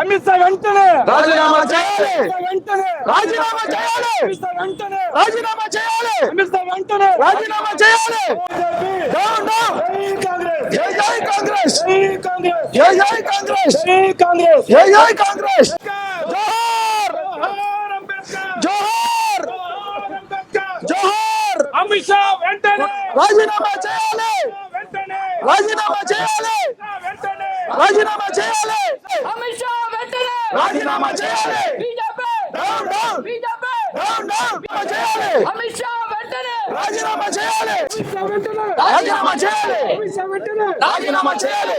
అమిత్ షా వెంటనే రాజీనామా చేయాలి. రాజీనామా చేయాలి. రాజీనామా చేయాలి. అమిత్ షా వెంటనే రాజీనామా చేయాలి. Down down. జై జై కాంగ్రెస్. జై జై కాంగ్రెస్. జై జై కాంగ్రెస్. జోహార్ జోహార్ జోహార్. అమిత్ షా వెంటనే రాజీనామా చేయాలి. రాజీనామా చేయాలి. రాజీనామా చేయాలి. అమిత్ షా వెంటనే రాజీనామా చేయాలి. BJP down down. BJP down down. చేయాలి. అమిత్ షా వెంటనే రాజీనామా చేయాలి. రాజీనామా చేయాలి. రాజీనామా చేయాలి.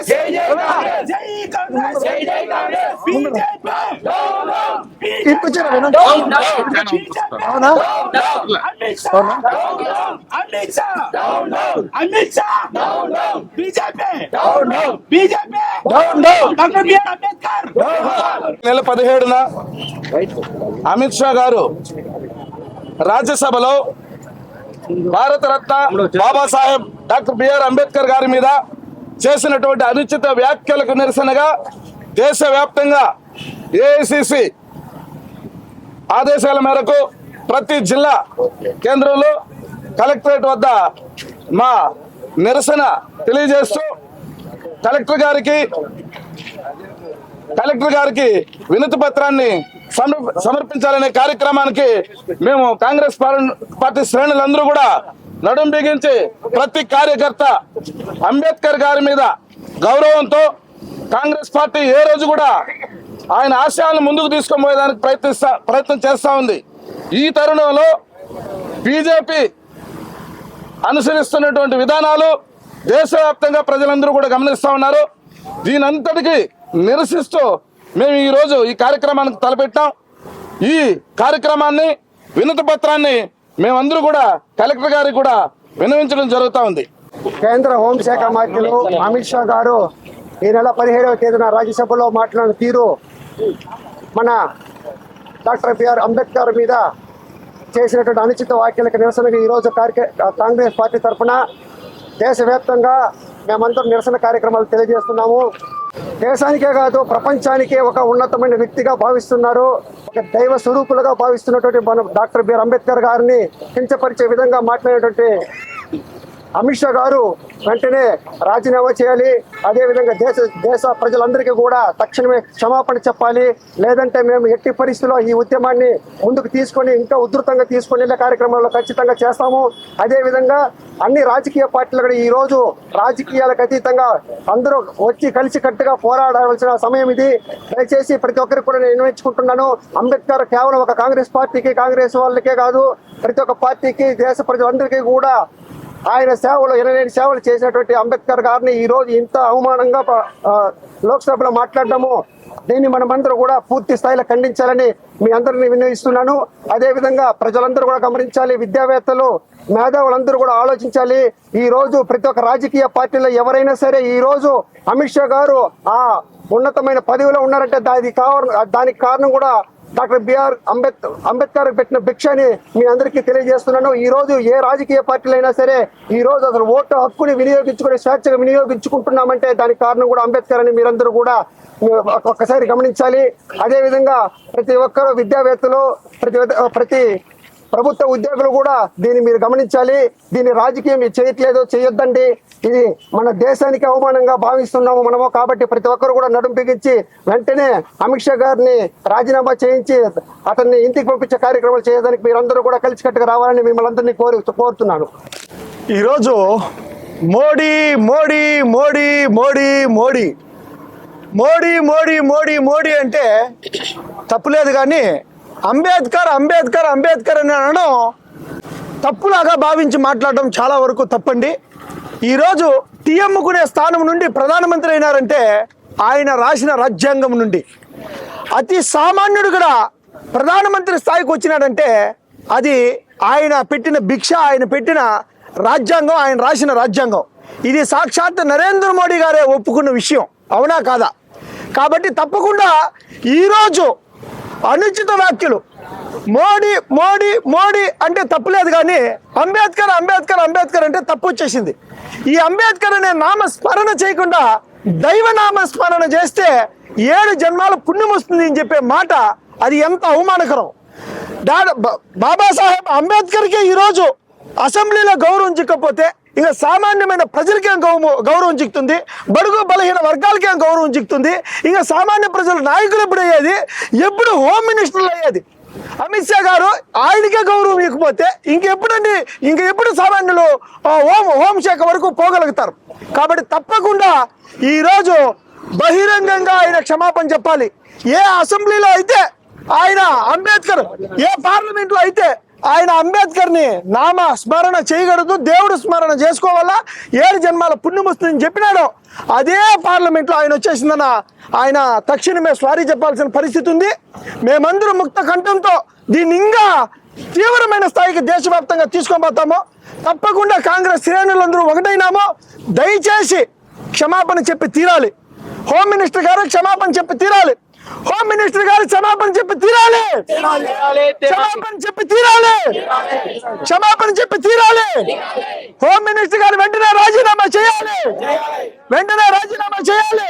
జై జై కాంగ్రెస్ జై కాంగ్రెస్ జై జై కాంగ్రెస్ బీజేపీ కూర్చోరా వినండి. అవునా? Amit Shah Amit Shah Amit Shah BJP BJP down down. Doctor BR Ambedkar నెల 17న అమిత్ షా గారు రాజ్యసభలో భారతరత్న బాబాసాహెబ్ డాక్టర్ బిఆర్ అంబేద్కర్ గారి మీద చేసినటువంటి అనుచిత వ్యాఖ్యలకు నిరసనగా దేశవ్యాప్తంగా ఏఐసిసి ఆదేశాల మేరకు ప్రతి జిల్లా కేంద్రంలో కలెక్టరేట్ వద్ద మా నిరసన తెలియజేస్తూ కలెక్టర్ గారికి వినతి పత్రాన్ని సమర్పించాలనే కార్యక్రమానికి మేము కాంగ్రెస్ పార్టీ శ్రేణులందరూ కూడా నడుం బిగించి ప్రతి కార్యకర్త అంబేద్కర్ గారి మీద గౌరవంతో కాంగ్రెస్ పార్టీ ఏ రోజు కూడా ఆయన ఆశయాలను ముందుకు తీసుకొని పోయేదానికి ప్రయత్నం చేస్తా ఉంది. ఈ తరుణంలో బీజేపీ అనుసరిస్తున్నటువంటి విధానాలు దేశవ్యాప్తంగా ప్రజలందరూ కూడా గమనిస్తా ఉన్నారు. దీనంతటికీ నిరసిస్తూ మేము ఈరోజు ఈ కార్యక్రమానికి తలపెట్టాం. ఈ కార్యక్రమాన్ని వినతి పత్రాన్ని మేమందరూ కూడా కలెక్టర్ గారికి కూడా విన్నవించడం జరుగుతూ ఉంది. కేంద్ర హోంశాఖ మంత్రులు అమిత్ షా గారు ఈ నెల 17వ తేదీన రాజ్యసభలో మాట్లాడిన తీరు మన డాక్టర్ బిఆర్ అంబేద్కర్ మీద చేసినటువంటి అనుచిత వ్యాఖ్యలకు నిరసనగా ఈరోజు కాంగ్రెస్ పార్టీ తరఫున దేశవ్యాప్తంగా మేమందరం నిరసన కార్యక్రమాలు తెలియజేస్తున్నాము. దేశానికే కాదు ప్రపంచానికే ఒక ఉన్నతమైన వ్యక్తిగా భావిస్తున్నారు, ఒక దైవ స్వరూపులుగా భావిస్తున్నటువంటి మన డాక్టర్ బిఆర్ అంబేద్కర్ గారిని కించపరిచే విధంగా మాట్లాడేటువంటి అమిత్ షా గారు వెంటనే రాజీనామా చేయాలి. అదేవిధంగా దేశ ప్రజలందరికీ కూడా తక్షణమే క్షమాపణ చెప్పాలి. లేదంటే మేము ఎట్టి పరిస్థితుల్లో ఈ ఉద్యమాన్ని ముందుకు తీసుకొని ఇంకా ఉధృతంగా తీసుకొని వెళ్ళే కార్యక్రమంలో ఖచ్చితంగా చేస్తాము. అదేవిధంగా అన్ని రాజకీయ పార్టీలు కూడా ఈరోజు రాజకీయాలకు అతీతంగా అందరూ వచ్చి కలిసికట్టుగా పోరాడాల్సిన సమయం ఇది. దయచేసి ప్రతి ఒక్కరికి కూడా నేను నిర్ణయించుకుంటున్నాను, అంబేద్కర్ కేవలం ఒక కాంగ్రెస్ పార్టీకి కాంగ్రెస్ వాళ్ళకే కాదు, ప్రతి ఒక్క పార్టీకి దేశ ప్రజలందరికీ కూడా ఆయన సేవలు 27 సేవలు చేసినటువంటి అంబేద్కర్ గారిని ఈరోజు ఇంత అవమానంగా లోక్సభలో మాట్లాడడము, దీన్ని మనమందరూ కూడా పూర్తి స్థాయిలో ఖండించాలని మీ అందరినీ విన్నవిస్తున్నాను. అదేవిధంగా ప్రజలందరూ కూడా గమనించాలి, విద్యావేత్తలు మేధావులందరూ కూడా ఆలోచించాలి. ఈ రోజు ప్రతి ఒక్క రాజకీయ పార్టీలో ఎవరైనా సరే ఈ రోజు అమిత్ షా గారు ఆ ఉన్నతమైన పదవిలో ఉన్నారంటే దానికి కారణం కూడా డాక్టర్ బిఆర్ అంబేద్కర్ పెట్టిన భిక్ష అని మీ అందరికీ తెలియజేస్తున్నాను. ఈ రోజు ఏ రాజకీయ పార్టీలు అయినా సరే ఈ రోజు అసలు ఓటు హక్కుని వినియోగించుకునే స్వేచ్ఛగా వినియోగించుకుంటున్నామంటే దానికి కారణం కూడా అంబేద్కర్ అని మీరందరూ కూడా ఒక్కసారి గమనించాలి. అదేవిధంగా ప్రతి ఒక్కరు విద్యావేత్తలు ప్రతి ప్రభుత్వ ఉద్యోగులు కూడా దీన్ని మీరు గమనించాలి. దీన్ని రాజకీయం చేయట్లేదు, చేయొద్దండి. ఇది మన దేశానికి అవమానంగా భావిస్తున్నాము మనము. కాబట్టి ప్రతి ఒక్కరు కూడా నడుం బిగించి వెంటనే అమిత్ షా గారిని రాజీనామా చేయించి అతన్ని ఇంటికి పంపించే కార్యక్రమాలు చేయడానికి మీరందరూ కూడా కలిసికట్టుగా రావాలని మిమ్మల్ని అందరినీ కోరుతున్నాను. ఈరోజు మోడీ మోడీ మోడీ మోడీ మోడీ మోడీ మోడీ మోడీ మోడీ అంటే తప్పులేదు, కానీ అంబేద్కర్ అంబేద్కర్ అంబేద్కర్ అని అనడం తప్పులాగా భావించి మాట్లాడడం చాలా వరకు తప్పండి. ఈరోజు టీఎమ్ముకునే స్థానం నుండి ప్రధానమంత్రి అయినారంటే ఆయన రాసిన రాజ్యాంగం నుండి. అతి సామాన్యుడు కూడా ప్రధానమంత్రి స్థాయికి వచ్చినాడంటే అది ఆయన పెట్టిన భిక్ష, ఆయన పెట్టిన రాజ్యాంగం, ఆయన రాసిన రాజ్యాంగం. ఇది సాక్షాత్ నరేంద్ర మోడీ గారే ఒప్పుకున్న విషయం, అవునా కాదా? కాబట్టి తప్పకుండా ఈరోజు అనుచిత వ్యాఖ్యలు. మోడీ మోడీ మోడీ అంటే తప్పులేదు, కానీ అంబేద్కర్ అంబేద్కర్ అంబేద్కర్ అంటే తప్పు వచ్చేసింది. ఈ అంబేద్కర్ అనే నామస్మరణ చేయకుండా దైవనామస్మరణ చేస్తే 7 జన్మాల పుణ్యం వస్తుంది అని చెప్పే మాట అది ఎంత అవమానకరం. బాబాసాహెబ్ అంబేద్కర్కి ఈరోజు అసెంబ్లీలో గౌరవం చిక్కకపోతే ఇక సామాన్యమైన ప్రజలకేం గౌరవం చిక్కుతుంది, బడుగు బలహీన వర్గాలకేం గౌరవం చిక్కుతుంది. ఇక సామాన్య ప్రజల నాయకులు ఎప్పుడు అయ్యేది, ఎప్పుడు హోమ్ మినిస్టర్లు అయ్యేది. అమిత్ షా గారు ఆయనకే గౌరవం ఇవ్వకపోతే ఇంకెప్పుడు సామాన్యులు హోంశాఖ వరకు పోగలుగుతారు. కాబట్టి తప్పకుండా ఈరోజు బహిరంగంగా ఆయన క్షమాపణ చెప్పాలి. ఏ అసెంబ్లీలో అయితే ఆయన అంబేద్కర్, ఏ పార్లమెంట్లో అయితే ఆయన అంబేద్కర్ని నామ స్మరణ చేయకూడదు, దేవుడు స్మరణ చేసుకోవాలా, 7 జన్మాల పుణ్యం వస్తుందని చెప్పినాడు, అదే పార్లమెంట్లో ఆయన వచ్చేసిందన్న ఆయన తక్షణమే సారీ చెప్పాల్సిన పరిస్థితి ఉంది. మేమందరం ముక్త కంఠంతో దీన్ని ఇంకా తీవ్రమైన స్థాయికి దేశవ్యాప్తంగా తీసుకొని పోతాము. తప్పకుండా కాంగ్రెస్ శ్రేణులందరూ ఒకటైనాము. దయచేసి క్షమాపణ చెప్పి తీరాలి. హోమ్ మినిస్టర్ గారు క్షమాపణ చెప్పి తీరాలి. హోమ్ మినిస్టర్ గారు క్షమాపణ చెప్పి తీరాలి. క్షమాపణ చెప్పి తీరాలి. క్షమాపణ చెప్పి తీరాలి. హోమ్ మినిస్టర్ గారు వెంటనే రాజీనామా చేయాలి. వెంటనే రాజీనామా చేయాలి.